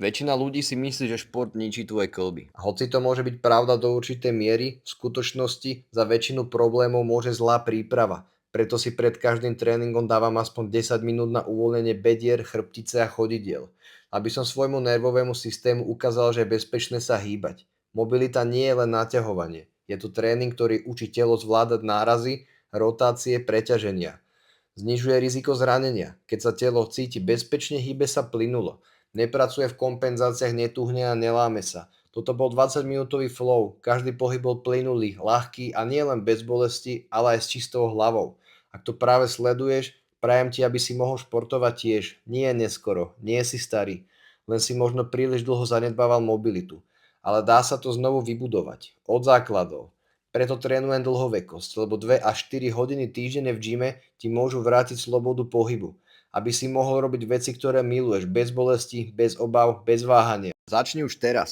Väčšina ľudí si myslí, že šport ničí tvoje kĺby. A hoci to môže byť pravda do určitej miery, v skutočnosti za väčšinu problémov môže zlá príprava. Preto si pred každým tréningom dávam aspoň 10 minút na uvoľnenie bedier, chrbtice a chodidiel. Aby som svojmu nervovému systému ukázal, že je bezpečné sa hýbať. Mobilita nie je len naťahovanie. Je to tréning, ktorý učí telo zvládať nárazy, rotácie, preťaženia. Znižuje riziko zranenia. Keď sa telo cíti bezpečne, hýbe sa plynulo. Nepracuje v kompenzáciách, netuhne a neláme sa. Toto bol 20-minútový flow. Každý pohyb bol plynulý, ľahký a nie len bez bolesti, ale aj s čistou hlavou. Ak to práve sleduješ, prajem ti, aby si mohol športovať tiež. Nie neskoro, nie si starý. Len si možno príliš dlho zanedbával mobilitu. Ale dá sa to znovu vybudovať. Od základov. Preto trénujem dlhovekosť, lebo 2 až 4 hodiny týždenne v gyme ti môžu vrátiť slobodu pohybu. Aby si mohol robiť veci, ktoré miluješ, bez bolesti, bez obav, bez váhania. Začni už teraz.